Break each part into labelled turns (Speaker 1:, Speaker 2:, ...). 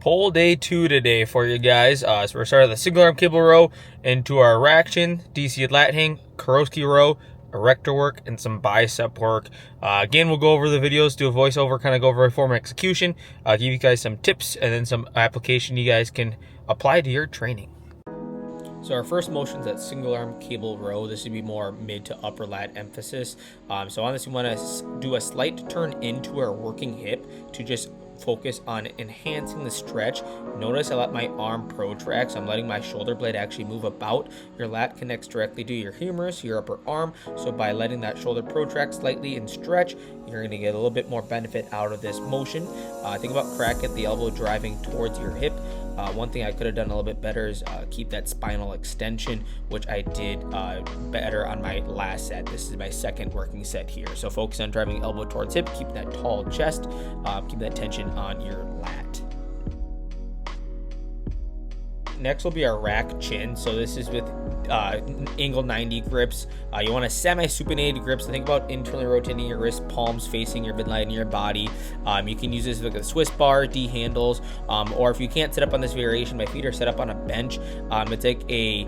Speaker 1: Pull day 2 today for you guys. So we're starting the single arm cable row into our rack chin, DC lat hang, Kurowski row, erector work, and some bicep work. Again, we'll go over the videos, do a voiceover, kind of go over form execution, give you guys some tips and then some application you guys can apply to your training. So our first motion is that single arm cable row. This would be more mid to upper lat emphasis. So on this, we want to do a slight turn into our working hip to just focus on enhancing the stretch. Notice I let my arm protract, so I'm letting my shoulder blade actually move about. Your lat connects directly to your humerus, your upper arm. So by letting that shoulder protract slightly and stretch, you're going to get a little bit more benefit out of this motion. Think about crack at the elbow driving towards your hip. One thing I could have done a little bit better is keep that spinal extension, which I did better on my last set. This is my second working set here. So focus on driving elbow towards hip, keep that tall chest, keep that tension on your lat. Next will be our rack chin. So this is with angle 90 grips. You want to semi-supinated grips. So think about internally rotating your wrist, palms facing your midline and your body. You can use this with a Swiss bar, D handles, or if you can't set up on this variation, my feet are set up on a bench. It's like a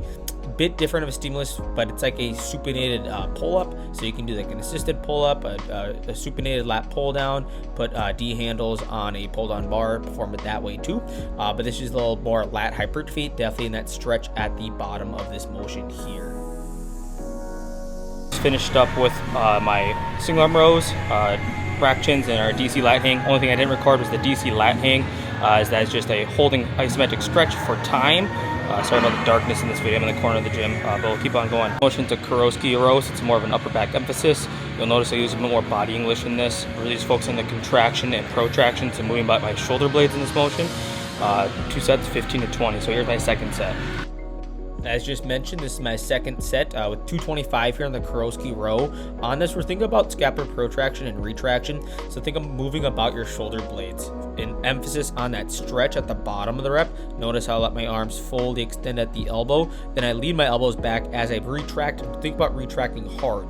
Speaker 1: bit different of a stimulus, but it's like a supinated pull-up. So you can do like an assisted pull-up, a supinated lat pull-down, put D handles on a pull-down bar, perform it that way too. But this is a little more lat hypertrophy, definitely in that stretch at the bottom of this motion here. Finished up with my single arm rows, rack chins, and our DC lat hang. Only thing I didn't record was the DC lat hang, as that is just a holding isometric stretch for time. Sorry about the darkness in this video. I'm in the corner of the gym, but we'll keep on going. Motion to Kurowski row, so it's more of an upper back emphasis. You'll notice I use a bit more body English in this. Really just focus on the contraction and protraction, so moving by my shoulder blades in this motion. 2 sets, 15 to 20. So here's my second set. As just mentioned, this is my second set with 225 here on the Kurowski row. On this, we're thinking about scapular protraction and retraction. So think of moving about your shoulder blades. An emphasis on that stretch at the bottom of the rep. Notice how I let my arms fully extend at the elbow. Then I lean my elbows back as I retract. Think about retracting hard.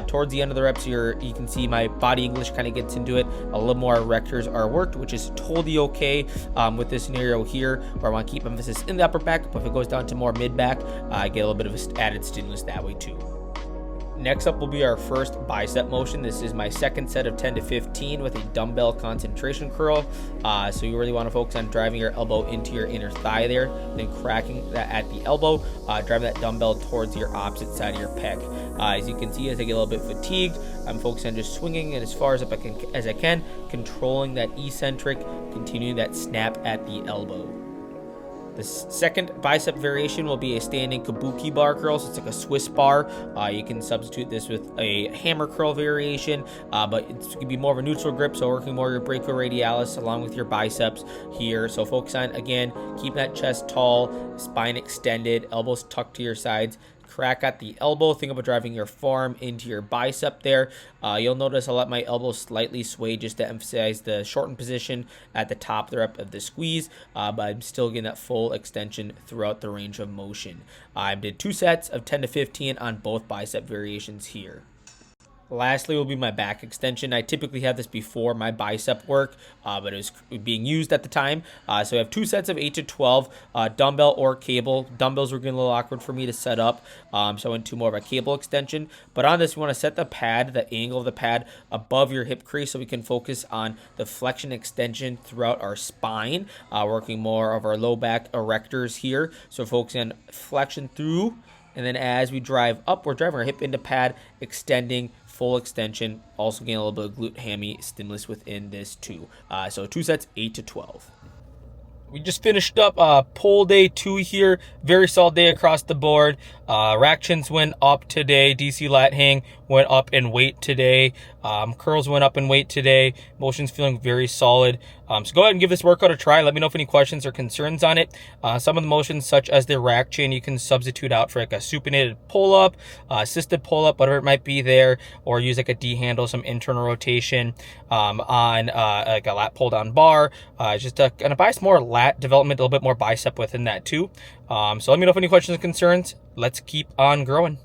Speaker 1: Towards the end of the reps here, you can see my body English kind of gets into it. A little more erectors are worked, which is totally okay with this scenario here, where I want to keep emphasis in the upper back. But if it goes down to more mid back, I get a little bit of an added stimulus that way too. Next up will be our first bicep motion. This is my second set of 10 to 15 with a dumbbell concentration curl. So you really want to focus on driving your elbow into your inner thigh there, then cracking that at the elbow, driving that dumbbell towards your opposite side of your pec. As you can see, as I get a little bit fatigued, I'm focused on just swinging it as far as as I can, controlling that eccentric, continuing that snap at the elbow. The second bicep variation will be a standing kabuki bar curl, so it's like a Swiss bar. You can substitute this with a hammer curl variation, but it's going to be more of a neutral grip, so working more your brachioradialis along with your biceps here. So focus on, again, keep that chest tall, spine extended, elbows tucked to your sides. Crack at the elbow. Think about driving your forearm into your bicep there. You'll notice I let my elbow slightly sway just to emphasize the shortened position at the top of the rep of the squeeze, but I'm still getting that full extension throughout the range of motion. I did 2 sets of 10 to 15 on both bicep variations here. Lastly will be my back extension. I typically have this before my bicep work, but it was being used at the time. So I have 2 sets of 8 to 12, dumbbell or cable. Dumbbells were getting a little awkward for me to set up, so I went to more of a cable extension. But on this, we want to set the pad, the angle of the pad, above your hip crease so we can focus on the flexion extension throughout our spine, working more of our low back erectors here. So focusing on flexion through, and then as we drive up, we're driving our hip into pad, extending, full extension, also getting a little bit of glute hammy stimulus within this too. So 2 sets, 8 to 12. We just finished up pull day 2 here. Very solid day across the board. Rack chins went up today. DC lat hang went up in weight today. Curls went up in weight today. Motion's feeling very solid. So go ahead and give this workout a try. Let me know if any questions or concerns on it. Some of the motions, such as the rack chin, you can substitute out for like a supinated pull-up, assisted pull-up, whatever it might be there, or use like a D handle, some internal rotation on like a lat pull-down bar. Just to kind of bias more lat development, a little bit more bicep within that too. So let me know if any questions or concerns. Let's keep on growing.